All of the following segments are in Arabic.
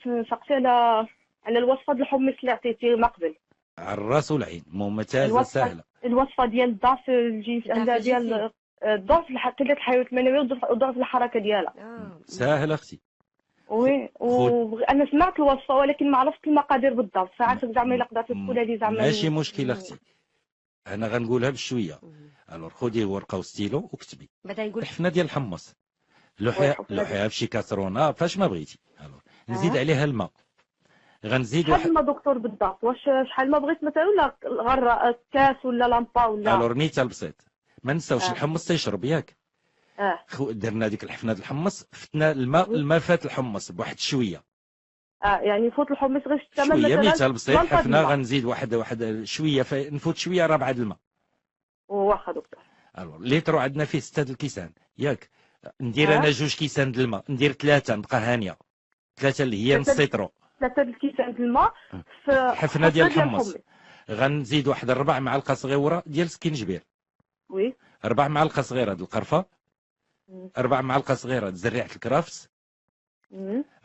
بغيت نسقسي على الوصفه ديال الحمص اللي عطيتي ما قبل. على الراس والعين، ممتازه سهله. الوصفه ديال الضعف الجنسي ديال الضعف قله الحيويه المنويه وضعف الحركه ديالها. سهله اختي. وي انا سمعت الوصفه ولكن ما عرفت المقادير بالضبط، ساعات زعما الا قدرتي تقولها لي زعما. ماشي مشكل اختي، انا غنقولها بشويه. الوغ خدي ورقه وستيلو وكتبي. بعدا نقول الحفنه ديال الحمص لوحيها بشي كاسرونه فاش ما بغيتي. الوغ نزيد عليها الماء. غنزيد شحال الماء دكتور بالضبط؟ واش شحال ما بغيت مثلا ولا غير كاس ولا لامبا ولا؟ الوغ مثال بسيط، ما نساوش الحمص تيشرب ياك. درنا ديك الحفنه ديال الحمص، فتنا الماء فات الحمص بواحد شويه. يعني نفوت الحمص غير شويه مثلا مثال بسيط. حفنه غنزيد واحد شويه نفوت شويه راه بعد الماء. واخا دكتور. الوغ ليترو عندنا فيه 6 الكيسان ياك. ندير انا 2 كيسان د الماء، ندير 3 نبقى هانيه. 3 اللي هي نص لتر. 3 الكيسان د الماء في حفنه ديال الحمص. غنزيد واحد 4 معالق صغيره ديال سكينجبير. وي 4 معالق صغيره ديال القرفه. 4 معالق صغيره ديال زريعه الكرافس.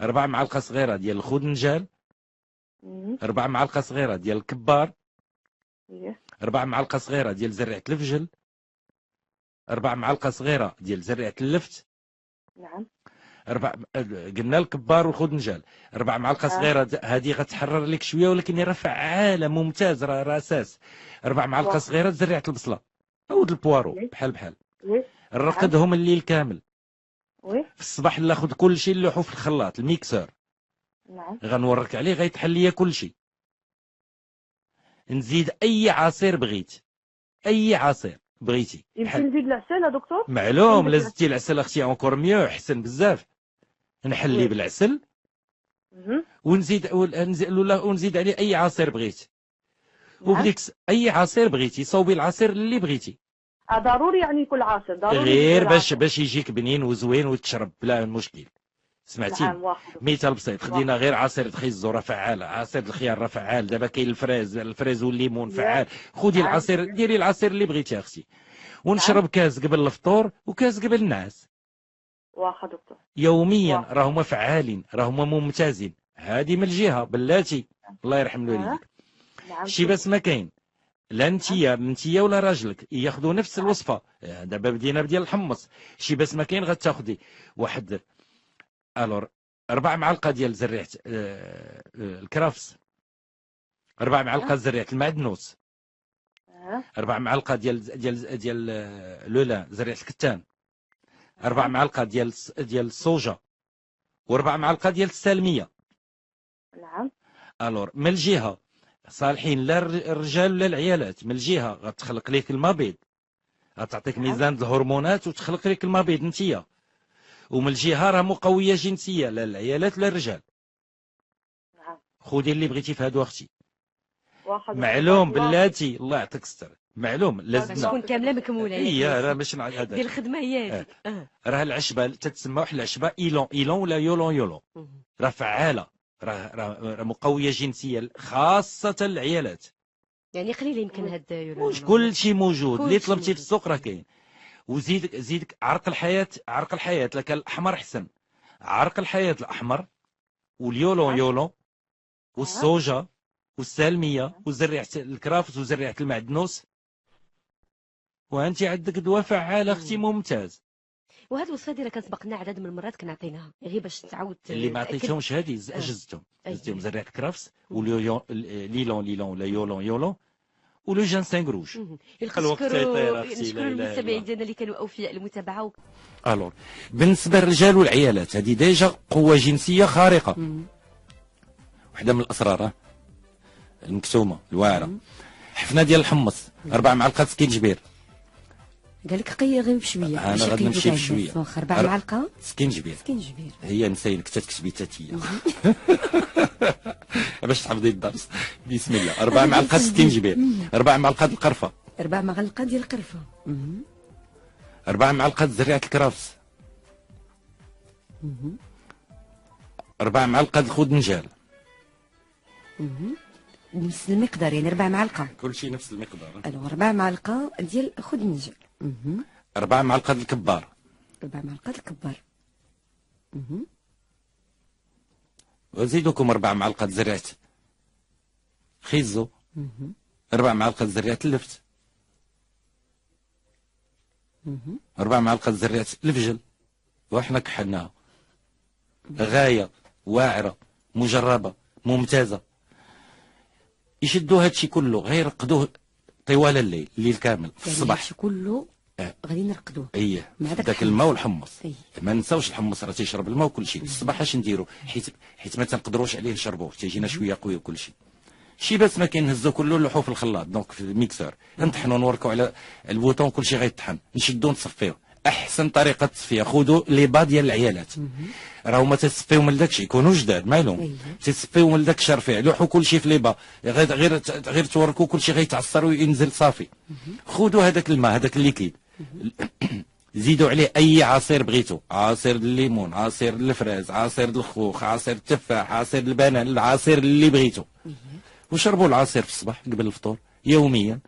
4 معالق صغيره ديال الخدنجال. 4 معالق صغيره ديال الكبار. 4 معالق صغيره ديال زريعه الفجل. 4 معالق صغيره ديال زريعه اللفت. نعم. قلنا الكبار والخدنجال. 4 معالق صغيره هذه غتحرر لك شويه ولكن راه فعاله ممتاز، راه اساس. 4 معالق صغيره زريعه البصله او البوارو بحال. نرقدهم الليل كامل. في الصباح ناخذ كل شيء نلوحو في الخلاط الميكسور. نعم. غنورك عليه غيتحل ليا كل شيء. نزيد اي عصير بغيت، اي عصير بغيتي. يمكن نزيد العسل يا دكتور؟ معلوم، لا زدتي العسل اختي اونكور ميو، احسن بزاف. نحلي بالعسل ونزيد عليه اي عصير بغيت. وبديك اي عصير بغيتي صوبي العصير اللي بغيتي. ضروري يعني يكون عصير ضروري غير باش يجيك بنين وزوين وتشرب بلا مشكل. سمعتي؟ مثال بسيط، خدينا غير عصير الخيزو راه فعال، عصير الخيار راه فعال، دابا كاين الفريز والليمون فعال. خدي العصير، ديري العصير اللي بغيتي اختي. ونشرب كاس قبل الفطور وكاس قبل النعاس. واخا دكتور. يوميا راهما فعالين، راهما ممتازين. هذه من الجهه بلاتي الله يرحم والديك. شي بس ما كاين، لا انتيا ولا راجلك ياخذوا نفس الوصفه. دابا بدينا بديال الحمص. شي بس ما كاين غتاخذي واحد 4 معالق ديال زريعه الكرافس. 4 معالق زريعه المعدنوس. 4 معالق ديال لولا زريعه الكتان. 4 معالق ديال الصوجه. و4 معالق ديال السالميه. نعم. من الجهه صالحين لا الرجال ولا العيالات. من الجهه غتخلق لك المبيض، غتعطيك ميزان الهرمونات وتخلق لك المبيض انتيا. ومن الجهه راه مقويه جنسيه لا العيالات لا الرجال. نعم. خذي اللي بغيتي في هادو اختي. معلوم بلاتي الله يعطيك الستر. معلوم لازم تكون كامله مكموله. هي راه باش ديال الخدمه هي راه العشبه تتسمى واحد العشبه ايلون ولا يولون. راه فعاله، راه مقويه جنسيا خاصه العيالات. يعني قليل يمكن هاد يولون. كل شيء موجود اللي طلبتي في السوق راه كاين. وزيدك عرق الحياه لك الاحمر احسن. عرق الحياه الاحمر واليولون والصوجه والسالميه وزريعه الكرافس وزريعه المعدنوس. وانت عندك دواء فعال اختي ممتاز. وهاد الوصفه ديالها كنسبق لنا عدد من المرات كنعطيناها غير باش تعاود. اللي ما عطيتهمش هذه جزتهم زريعه الكرافس ليلون ولا يولون ولو جانسينغ روج. الوقت تيطير اختي. نشكروا المستمعين ديالنا اللي كانوا اوفياء المتابعه. بالنسبه للرجال والعيالات هذه ديجا قوه جنسيه خارقه. وحده من الاسرار المكتومه الواعره. حفنه ديال الحمص 4 معالق سكينجبير. قال لك قيا غير بشويه. انا غادي نمشي بشويه. 4 معالق سكينجبير. هي نسينك تكتبي تاتيه باش تحفظي الدرس. بسم الله. 4 معالق سكينجبير. 4 معالق القرفه. 4 معالق ديال القرفه. 4 معالق زريعه الكرافس. 4 معالق الخدنجال. نفس المقدار يعني 4 معالق. كل شيء نفس المقدار. 4 معالق ديال الخدنجال. 4 معالق الكبار. 4 معالق الكبار. وزيدوكم 4 معلقات زريعه خيزو، 4 معلقات زريعه اللفت، 4 معلقات زريعه الفجل، وإحنا كحلناها غايه واعره مجربه ممتازه. يشدوا هادشي كله غير يرقدوه طوال الليل كامل في الصباح. هادشي كله غادي نرقدوه مع داك الماء والحمص. ما نساوش الحمص راه تيشرب الماء وكل شيء. الصباح اش نديروا حيت ما تنقدروش عليه نشربوه، تيجينا شويه قوي وكل شيء. شي بس ما كنهزو كله نلوحو في الخلاط، دونك في الميكسور نطحنو نوركو على البوطون كل شيء غيطحن، نشدو نصفيو. احسن طريقه تصفيه خذوا لي با ديال العيالات، راهو ما تتصفيو من داكشي يكونوا جداد مالهم، تتصفيو من داك الشرفيع لوحوا كل شيء في لي با، غير توركوا كل شيء غيتعصر وينزل صافي. خذوا هذاك الماء هذاك الليكيد زيدوا عليه اي عصير بغيتو، عصير الليمون، عصير الفراز، عصير الخوخ، عصير التفاح، عصير البنان، العصير اللي بغيتو، وشربوا العصير في الصباح قبل الفطور يوميا،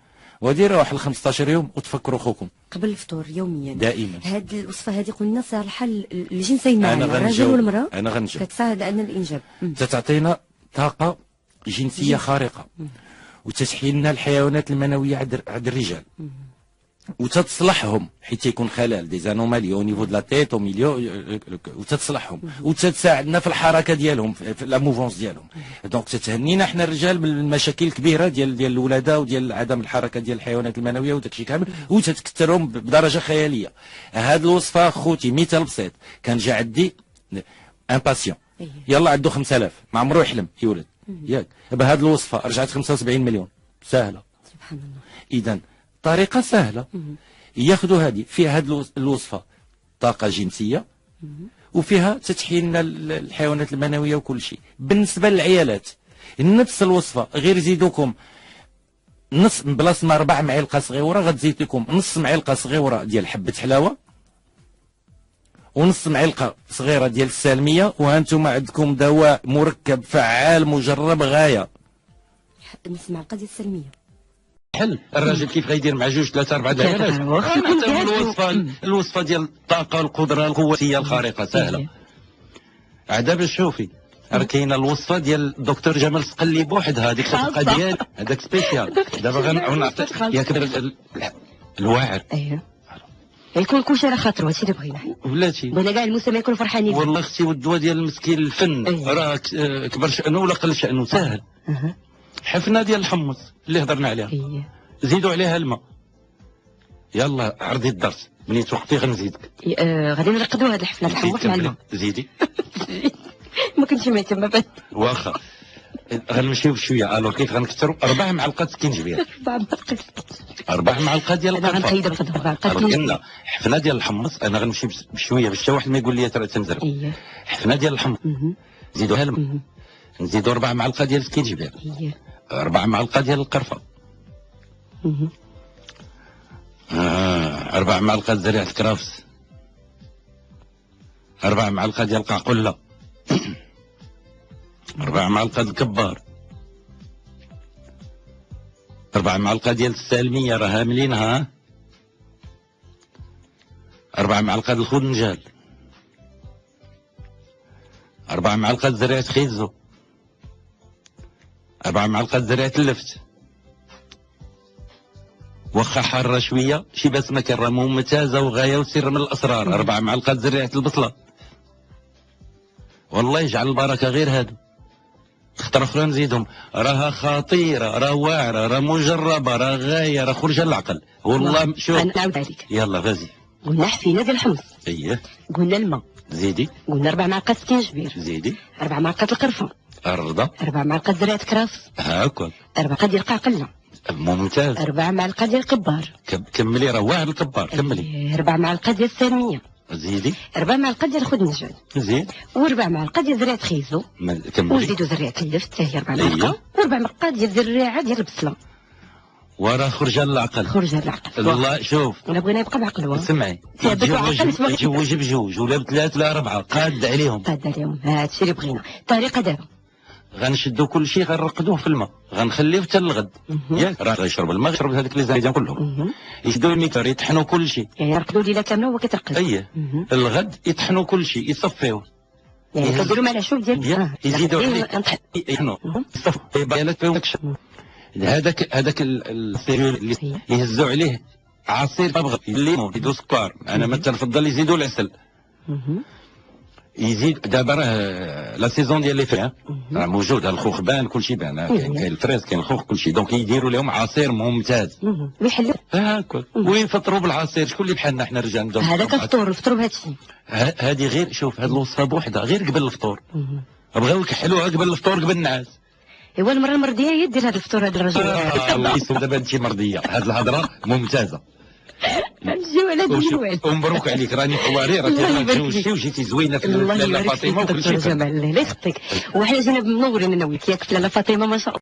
وديروا واحد 15 يوم وتفكروا خوكم قبل الفطور يوميا دائما. هذه الوصفه هذه قلنا صالحه للجنسين معنا، الرجل والمراه. انا غنجاوب. كتساعد على الانجاب، تتعطينا طاقه جنسيه خارقه، وتسحي لنا الحيوانات المنويه عند الرجال، وتتصلحهم حيت يكون خلل دي زانومالي او نيفو دو لا تيت او ميليو، وتتصلحهم وتتساعدنا في الحركه ديالهم في لا موفونس ديالهم. دونك تتهنينا احنا الرجال بالمشاكل الكبيره ديال الولاده وديال عدم الحركه ديال الحيوانات المنويه وداكشي كامل، وتتكثرهم بدرجه خياليه. هاد الوصفه خوتي مثال بسيط، كان جا عندي ان باسيون يلا عنده 5000 ما عمرو يحلم يولد ياك، بهاد الوصفه رجعت 75 مليون سهله. سبحان الله. اذا طريقة سهلة، ياخذوا هذه فيها هذه الوصفة طاقة جنسية وفيها تتحين الحيوانات المنوية وكل شيء. بالنسبة للعيالات نفس الوصفة، غير زيدوكم نص بلاص ما 4 معالق صغيرة غتزيد لكم نص معلقة صغيرة ديال حبة حلاوة ونص معلقة صغيرة ديال السالمية، وهانتم عندكم دواء مركب فعال مجرب غاية. نص معلقة ديال السالمية حل الراجل كيف غيدير مع 2 3 4 ديالات. الوصفه ديال الطاقه والقدره القوتيه الخارقه سهله. دابا شوفي راه كاينه الوصفه ديال الدكتور جمال سقلي بوحدها، هذيك الطاقه ديال هذاك سبيسيال. دابا غنعطيك ياك الواعر. اييه يكون كلشي على خاطرو، هادشي اللي بغينا بلاتي، بغينا كاع المستمعين يكونوا فرحانين. والله اختي والدواء ديال المسكين الفن راه كبر شأنه ولا قل شأنه ساهل. حفنه ديال الحمص اللي هضرنا عليها زيدوا عليها الماء. يلا عرضي الدرس منين توقفي غنزيدك. غادي نرقدوا هاد الحفنه الحمص مع الماء. زيدي ما كنتش مهتمه بها. واخا غنمشيو بشويه. الو كيف غنكثروا 4 معلقات سكينجبير، 4 معلقات ديال القرفه. انا غنقيدها بغدا 4 معلقات قلنا حفنه ديال الحمص. انا غنمشي بشويه باش حتى واحد ما يقول لي ترى تنزرب. حفنه ديال الحمص زيدوها الماء، نزيدوا 4 معلقات ديال السكينجبير، 4 معلقات ديال القرفه، 4 معلقات زريعه الكرافس، 4 معلقات ديال القعقله، 4 معلقات الكبار، 4 معلقات ديال السالميه راه هاملينها، 4 معلقات الخنجال، 4 معلقات زريعه خيزو، 4 معلقات زريعه اللفت. واخا حاره شويه شي بس ما كان راه ممتازه وغايه وسر من الاسرار. 4 معلقات زريعه البصله، والله يجعل البركه غير هادو. خطره اخرى نزيدهم راها خطيره، راه واعره، راه مجربه، راه غايه، راه خرجه العقل والله. شوف انا نعاود عليك. يلا غازي. قلنا حفينه ديال الحمص، اييه قلنا الماء، زيدي، قلنا 4 معلقات سكينجبير، زيدي 4 معلقات القرفه، الرضا، 4 معلقات زريعه كرافس، هاكل 4 معلقات ديال القعقله، ممتاز، 4 معلقات ديال الكبار. كملي راه واعر الكبار، كملي. 4 معلقات ديال السالميه، زيدي 4 معلقات ديال الخدنجان، زيد و4 معلقات ديال زريعه خيزو، كملي، وزيدوا زريعه اللفت حتى هي 4 معلقات، و4 معلقات ديال زريعه ديال البصله. وراه خرج العقل، خرج العقل والله. شوف ولا بغينا يبقى بعقل. سمعي تزوج بجوج ولا بثلاث ولا 4 قاد عليهم، قاد عليهم. هادشي اللي بغينا. الطريقه دابا غنشدوا كل شيء غنرقدوه في الماء، غنخليه حتى الغد. ياك راه غيشرب الماء، غيشرب هذيك لي زانيديان كلهم. يشدوا الميكسور يطحنوا كل شيء، يعني يرقدوا ليله كامله وهو كيترقد. اييه الغد يطحنوا كل شيء يصفيوه يعني كديروا مع العشوب ديال يزيدوا عليه هذاك السيريول اللي يهزوا عليه عصير طبغ الليمون يدو سكر. انا ما تنفضل يزيدوا العسل. يزيد دابا راه لا سيزون ديال لي فري راه موجود، الخوخ بان كلشي بان، كاين الفريز كاين الخوخ كلشي، دونك يديروا لهم عصير ممتاز ويحلوا هاكا ويفطروا بالعصير. شكون اللي بحالنا حنا رجال نديروا هذاك الفطور نفطروا بهذا الشيء. هذه غير شوف هذه الوصفه بوحدها غير قبل الفطور، بغاو يكحلوها قبل الفطور قبل النعاس. ايوا المره المرضيه هي دير هذا الفطور هذا الرجل. الله يسلم دابا انت مرضيه، هذه الهضره ممتازه. نجيو على هذا الموعد. ومبروك عليك راني حواري راك تزوجتي وجيتي زوينه في لاله فاطمه وكل شيء. الله يبارك فيك دكتور جمال، الله يخطيك. وحنا جينا منورين انا وياك ياك لاله فاطمه ما شاء الله.